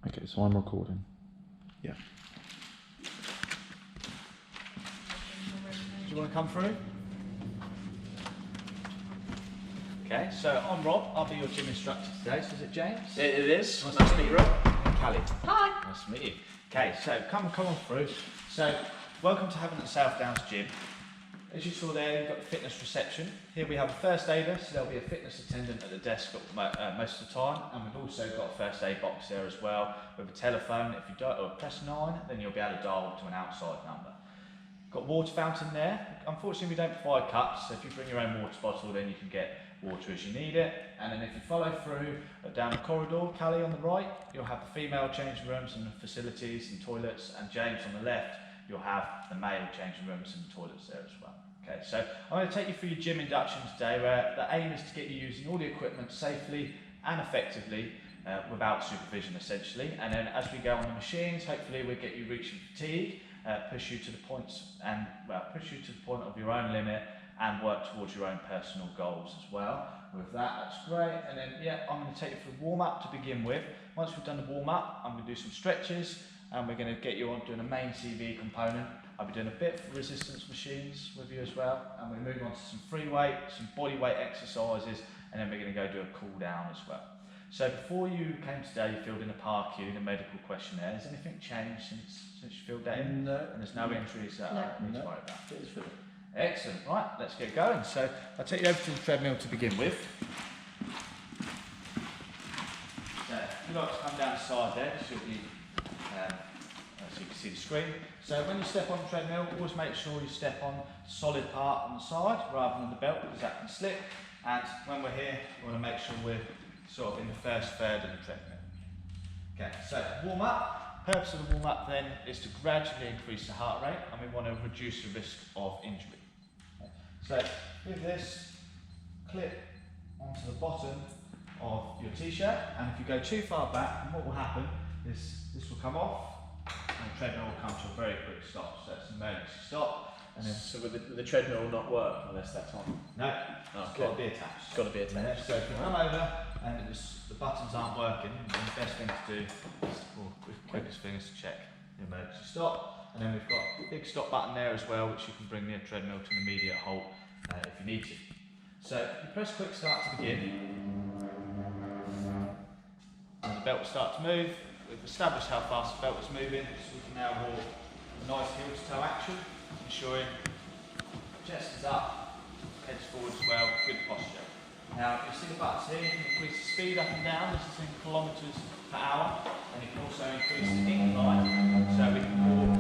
Okay, so I'm recording. Yeah. Do you want to come through? Okay, so I'm Rob. I'll be your gym instructor today. So is it James? It is. Nice to meet you, Rob. And Callie. Hi. Nice to meet you. Okay, so come on through. So welcome to Havant at South Downs Gym. As you saw there, you've got the fitness reception. Here we have a first aider, so there'll be a fitness attendant at the desk most of the time, and we've also got a first aid box there as well with a telephone. If you press 9, then you'll be able to dial to an outside number. Got a water fountain there. Unfortunately, we don't provide cups, so if you bring your own water bottle, then you can get water as you need it. And then if you follow through down the corridor, Callie on the right, you'll have the female changing rooms and facilities and toilets, and James on the left, you'll have the male changing rooms and toilets there as well. Okay, so I'm going to take you through your gym induction today, where the aim is to get you using all the equipment safely and effectively without supervision essentially. And then as we go on the machines, hopefully we'll get you reaching fatigue, push you to the point of your own limit and work towards your own personal goals as well. With that, that's great. And then I'm going to take you through warm up to begin with. Once we've done the warm up, I'm going to do some stretches and we're going to get you on doing a main CV component. I'll be doing a bit of resistance machines with you as well, and we move on to some free weight, some body weight exercises, and then we're going to go do a cool down as well. So before you came today, you filled in a PARQ in a medical questionnaire. Has anything changed since you filled that in? No. And there's no injuries that I need to worry about? It's good. Excellent. Right, let's get going. So I'll take you over to the treadmill to begin with. So if you like to come down the side there, so you'll be so you can see the screen. So when you step on the treadmill, always make sure you step on the solid part on the side rather than the belt, because that can slip. And when we're here, we want to make sure we're sort of in the first third of the treadmill. Okay, so warm up. Purpose of the warm up then is to gradually increase the heart rate, and we want to reduce the risk of injury. Okay. So with this, clip onto the bottom of your t-shirt, and if you go too far back, what will happen is this will come off, and the treadmill will come to a very quick stop. So it's an emergency stop. And then So the treadmill will not work unless that's on. no, Oh, it's got to be attached. It's got to be attached. So if you come over and the buttons aren't working, then the best thing to do is, or the quickest thing is to check the emergency stop. And then we've got a big stop button there as well, which you can bring the treadmill to an immediate halt if you need to. So if you press quick start to begin, and the belt will start to move. We've established how fast the belt is moving, so we can now walk a nice heel to toe action, ensuring chest is up, head's forward as well, good posture. Now, you see the buttons here, you can increase the speed up and down, this is in kilometres per hour, and you can also increase the incline, so we can walk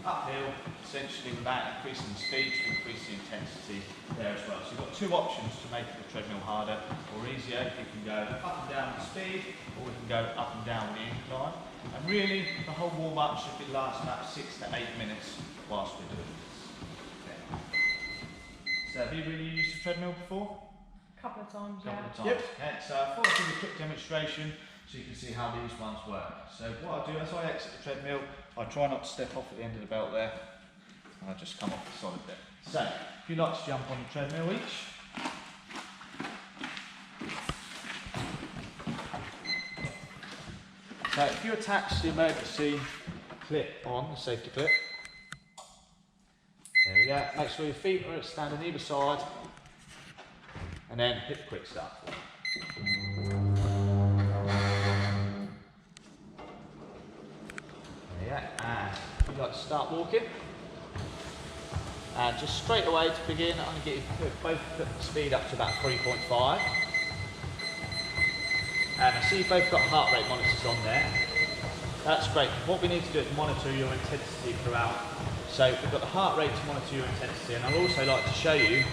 uphill, essentially without increasing the speed, to increase the intensity there as well. So you've got two options to make the treadmill harder or easier. You can go up and down with speed, or we can go up and down with the incline. And really, the whole warm-up should be last about 6 to 8 minutes whilst we're doing this. Okay. So have you really used the treadmill before? Couple of times, Couple yeah. of times. Okay, so I thought I'd give you a quick demonstration so you can see how these ones work. So what I'll do, as I exit the treadmill, I try not to step off at the end of the belt there, and I just come off the solid bit. So, if you like to jump on the treadmill each, so if you attach the emergency clip on, the safety clip, there we go, make sure your feet are standing either side, and then hit the quick start. And if you'd like to start walking, and just straight away to begin, I'm going to get you both put the speed up to about 3.5. And I see you've both got heart rate monitors on there. That's great. What we need to do is monitor your intensity throughout. So we've got the heart rate to monitor your intensity, and I'd also like to show you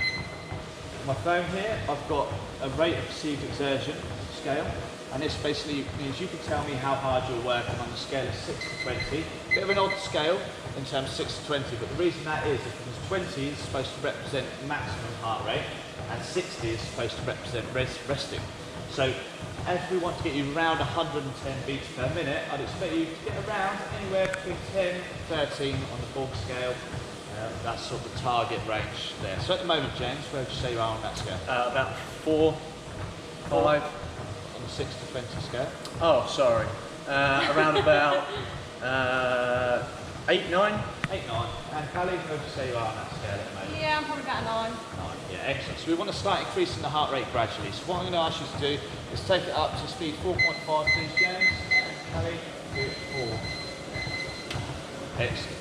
my phone here. I've got a rate of perceived exertion scale. And this basically means you can tell me how hard you're working on the scale of 6 to 20. Bit of an odd scale in terms of 6 to 20, but the reason that is because 20 is supposed to represent maximum heart rate and 60 is supposed to represent resting. So as we want to get you around 110 beats per minute, I'd expect you to get around anywhere between 10 and 13 on the Borg scale. That's sort of the target range there. So at the moment, James, where would you say you are on that scale? About 4, 5. from 6 to 20 scale? Oh, sorry. Around about 8, 9. 8, 9. And Callie, where would you say you are on that scale at the moment? Yeah, I'm probably about a 9. 9. Yeah, excellent. So we want to start increasing the heart rate gradually. So what I'm going to ask you to do is take it up to speed 4.5, please, James. And Callie, do it 4. Excellent.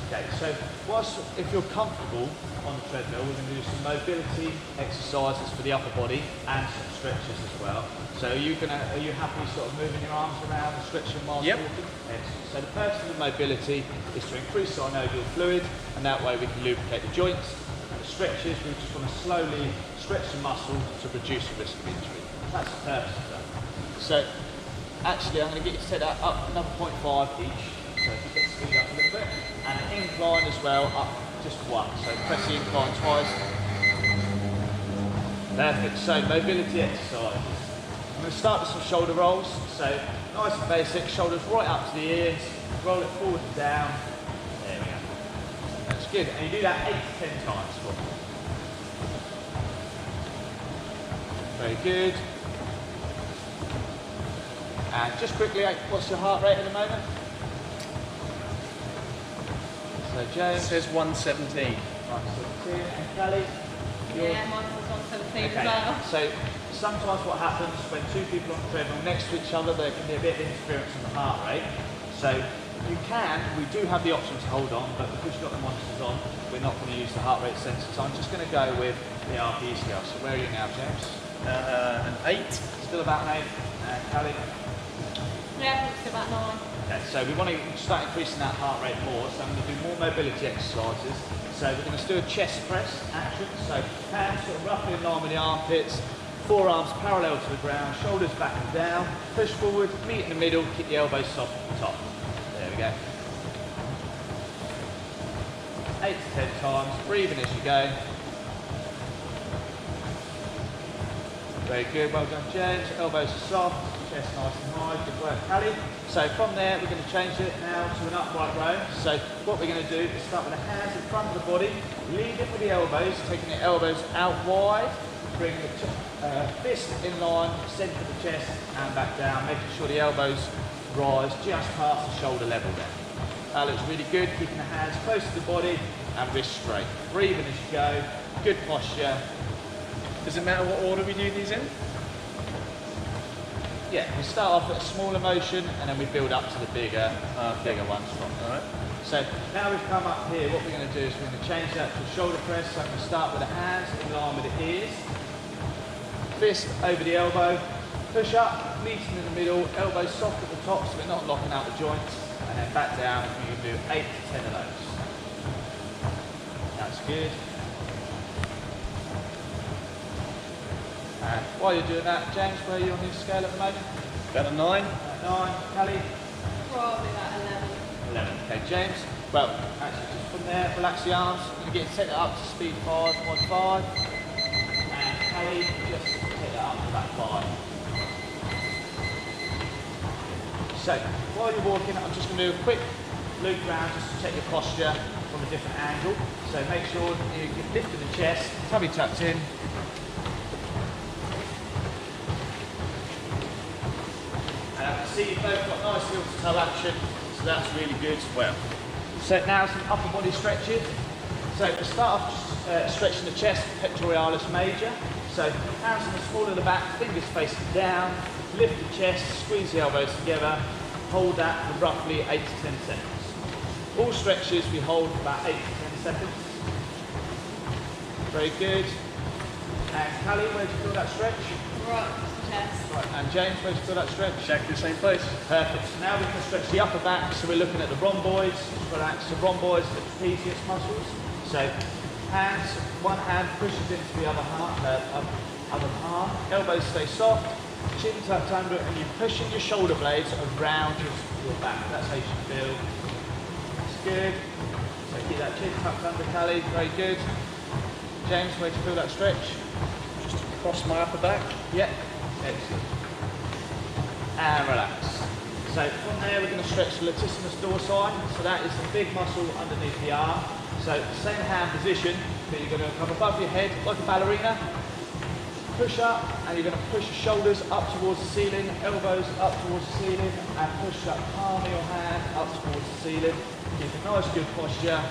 Okay, so if you're comfortable on the treadmill, we're going to do some mobility exercises for the upper body and some stretches as well. So are you happy sort of moving your arms around and stretching while Yep. walking? Excellent. So the purpose of the mobility is to increase synovial fluid, and that way we can lubricate the joints. And the stretches, we just want to slowly stretch the muscle to reduce the risk of injury. That's the purpose of that. So actually, I'm going to get you to set that up another 0.5 each. So if you get speed up a little bit. And an incline as well, up just 1. So press the incline twice. Perfect. So mobility exercises. I'm going to start with some shoulder rolls. So nice and basic, shoulders right up to the ears, roll it forward and down. There we go. That's good. And you do that 8 to 10 times for me. Very good. And just quickly, what's your heart rate at the moment? So James. It says 117. 117. And Callie? Yeah, mine was 117 as well. So sometimes what happens when two people on the treadmill next to each other, there can be a bit of interference in the heart rate. So we do have the option to hold on, but because you've got the monitors on, we're not going to use the heart rate sensor. So I'm just going to go with the RPE scale. So where are you now, James? An 8. Still about an 8. And Callie? Yeah, it's about 9. Okay, so we want to start increasing that heart rate more, so I'm going to do more mobility exercises. So we're going to do a chest press action, so hands sort of roughly in line with the armpits, forearms parallel to the ground, shoulders back and down, push forward, meet in the middle, keep the elbows soft at the top. There we go. 8 to 10 times, breathing as you go. Very good, well done James, elbows are soft, chest nice and high, good work Callie. So from there we're going to change it now to an upright row. So what we're going to do is start with the hands in front of the body, lead it with the elbows, taking the elbows out wide, bring the fist in line, centre of the chest and back down, making sure the elbows rise just past the shoulder level there. That looks really good, keeping the hands close to the body and wrist straight. Breathing as you go, good posture. Does it matter what order we do these in? Yeah, we start off at a smaller motion and then we build up to the bigger ones from there. Alright. So now we've come up here, what we're going to do is we're going to change that to a shoulder press. So I'm going to start with the hands in line with the ears, fist over the elbow, push up, meeting in the middle, elbows soft at the top so we're not locking out the joints, and then back down and we can do 8 to 10 of those. That's good. And while you're doing that, James, where are you on your scale at the moment? About a 9. 9. Callie? Probably about 11. 11. Okay, James. Well, actually, just from there, relax the arms. You're going to set it up to speed 5.5. And Callie, just set it up to about 5. So, while you're walking, I'm just going to do a quick loop round just to check your posture from a different angle. So make sure you lift the chest, tummy tucked in. See, you've both got nice heel to toe action, so that's really good as well. So now some upper body stretches. So to start off, stretching the chest, pectoralis major. So hands on the small of the back, fingers facing down, lift the chest, squeeze the elbows together, hold that for roughly 8 to 10 seconds. All stretches we hold for about 8 to 10 seconds. Very good. And Callie, where do you feel that stretch? Right, chest. Right, and James, where do you feel that stretch? Exactly the same place. Perfect. So now we can stretch the upper back. So we're looking at the rhomboids. Relax the rhomboids, the trapezius muscles. So hands, one hand pushes into the other palm. Elbows stay soft. Chin tucked under, and you're pushing your shoulder blades around your back. That's how you should feel. That's good. So keep that chin tucked under, Callie. Very good. James, where do you feel that stretch? Just across my upper back. Yeah. Excellent. And relax. So from there we're going to stretch the latissimus dorsi. So that is the big muscle underneath the arm. So same hand position, but you're going to come above your head like a ballerina. push up, and you're going to push your shoulders up towards the ceiling, elbows up towards the ceiling, and push that palm of your hand up towards the ceiling. Keep a nice good posture,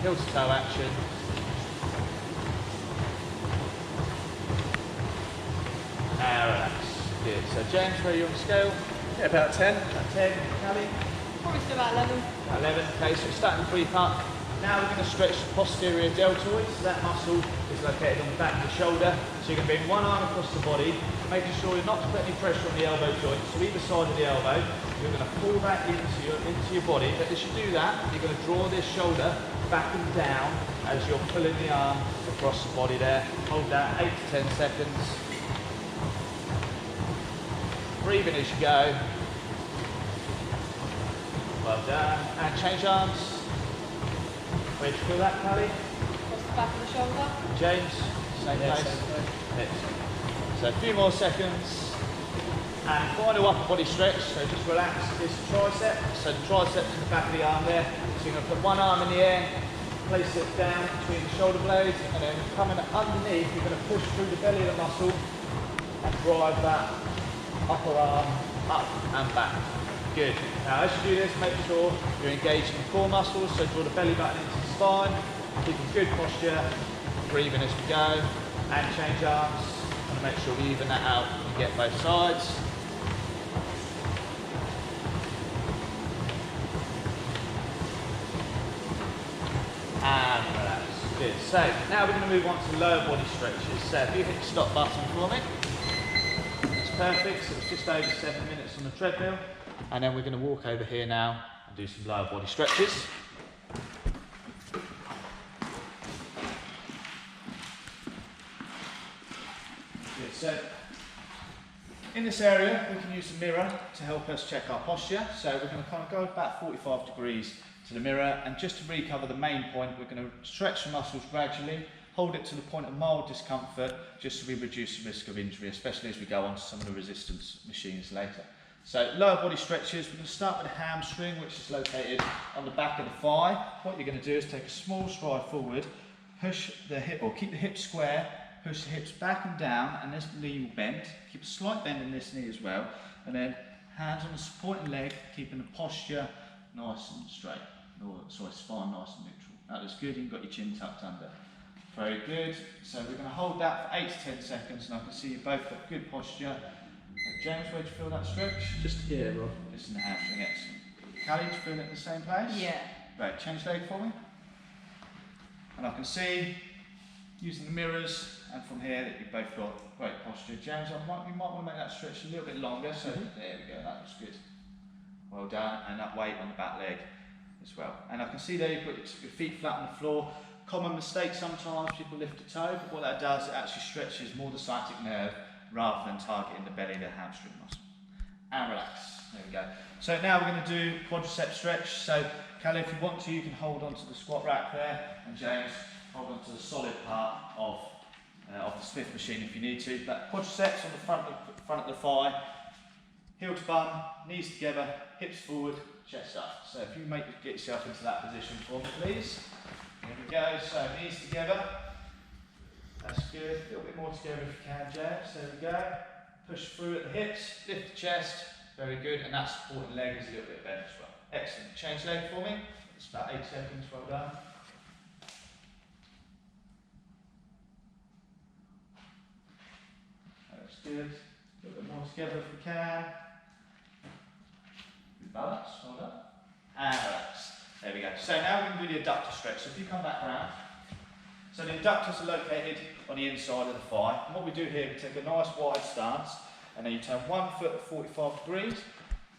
heel to toe action. And relax. Good. So James, where are you on the scale? Yeah, about 10. About 10. Callie? Probably still about 11. 11. Okay, so we're starting to creep up. Now we're going to stretch the posterior deltoid. So that muscle is located on the back of the shoulder. So you're going to bring one arm across the body, making sure you're not to put any pressure on the elbow joint. So either side of the elbow, you're going to pull that into your body. But as you do that, you're going to draw this shoulder back and down as you're pulling the arm across the body there. Hold that 8 to 10 seconds. Breathing as you go. Well done. And change arms. Where do you feel that, Callie? Across the back of the shoulder. James, same Yeah, place. same place. Excellent. So a few more seconds. And final upper body stretch. So just relax this tricep. So the triceps in the back of the arm there. So you're going to put one arm in the air, place it down between the shoulder blades, and then coming underneath, you're going to push through the belly of the muscle and drive that upper arm up and back. Good. Now as you do this, make sure you're engaging the core muscles, so draw the belly button into the spine, keeping good posture, breathing as we go, and change arms. And make sure we even that out and get both sides. And relax. Good. So now we're going to move on to lower body stretches. So if you hit the stop button for me, that's perfect. So it's just over 7 minutes on the treadmill. And then we're going to walk over here now and do some lower body stretches. Good. So in this area, we can use the mirror to help us check our posture. So we're going to kind of go about 45 degrees to the mirror, and just to recover the main point, we're going to stretch the muscles gradually, hold it to the point of mild discomfort, just so we reduce the risk of injury, especially as we go on to some of the resistance machines later. So lower body stretches, we're going to start with the hamstring, which is located on the back of the thigh. What you're going to do is take a small stride forward, push the hip, or keep the hips square, push the hips back and down, and this knee will bend. Keep a slight bend in this knee as well, and then hands on the supporting leg, keeping the posture nice and straight. Or, sorry, spine nice and neutral. That looks good, you've got your chin tucked under. Very good. So we're going to hold that for 8 to 10 seconds, and I can see you both got good posture. James, where do you feel that stretch? Just here, Rob. Just in the hamstring, excellent. Callie, do you feel it in the same place? Yeah. Right, change leg for me. And I can see, using the mirrors, and from here that you've both got great posture. James, you might want to make that stretch a little bit longer, so there we go, that looks good. Well done, and that weight on the back leg as well. And I can see there you've got your feet flat on the floor. Common mistake sometimes, people lift a toe, but what that does, it actually stretches more the sciatic nerve rather than targeting the belly, the hamstring muscle. And relax, there we go. So now we're going to do quadricep stretch. So Callie, if you want to, you can hold onto the squat rack there, and James, hold onto the solid part of the Smith machine if you need to. But quadriceps on the front of the thigh, heel to bum, knees together, hips forward, chest up. So if you get yourself into that position for me, please. Here we go, so knees together. That's good. A little bit more together if you can, James. There we go. Push through at the hips, lift the chest. Very good, and that supporting leg is a little bit bent as well. Excellent. Change leg for me. It's about 8 seconds, well done. That's good. A little bit more together if we can. Good balance, well done. And relax. There we go. So now we're going to do the adductor stretch. So if you come back round. So the adductors are located on the inside of the thigh. And what we do here, we take a nice wide stance, and then you turn 1 foot at 45 degrees,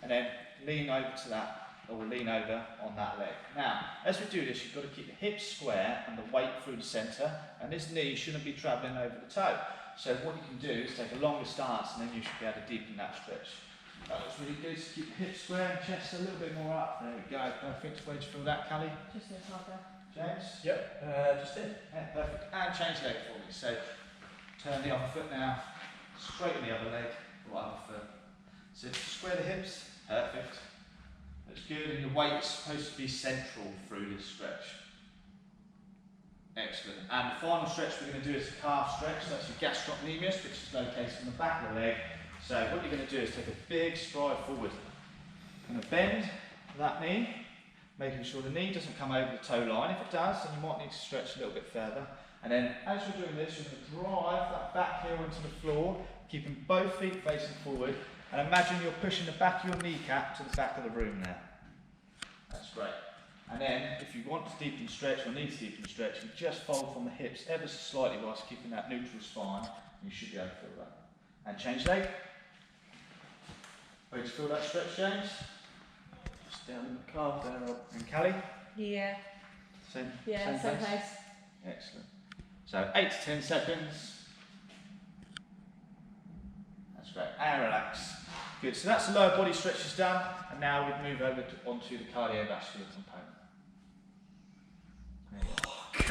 and then lean over to that, or lean over on that leg. Now, as we do this, you've got to keep the hips square and the weight through the centre, and this knee shouldn't be travelling over the toe. So what you can do is take a longer stance, and then you should be able to deepen that stretch. That looks really good. So keep the hips square and chest a little bit more up. There we go. Perfect. Where do you feel that, Callie? Just this harder. James? Yep, just here. Yeah, perfect. And change leg for me. So turn the other foot now. Straighten the other leg, or other foot. So square the hips. Perfect. That's good. And your weight's supposed to be central through this stretch. Excellent. And the final stretch we're going to do is a calf stretch. So that's your gastrocnemius, which is located on the back of the leg. So what you're going to do is take a big stride forward. Going to bend that knee, making sure the knee doesn't come over the toe line. If it does, then you might need to stretch a little bit further. And then as you're doing this, you're going to drive that back heel into the floor, keeping both feet facing forward. And imagine you're pushing the back of your kneecap to the back of the room there. That's great. And then, if you want to deepen stretch or need to deepen stretch, you just fold from the hips ever so slightly whilst keeping that neutral spine. You should be able to feel that. And change leg. Ready to feel that stretch, James? Just down in the calf there, Rob. And Callie? Yeah. Same Yeah, same pace. Excellent. So 8 to 10 seconds. That's great. And relax. Good. So that's the lower body stretches done. And now we move over onto the cardiovascular component.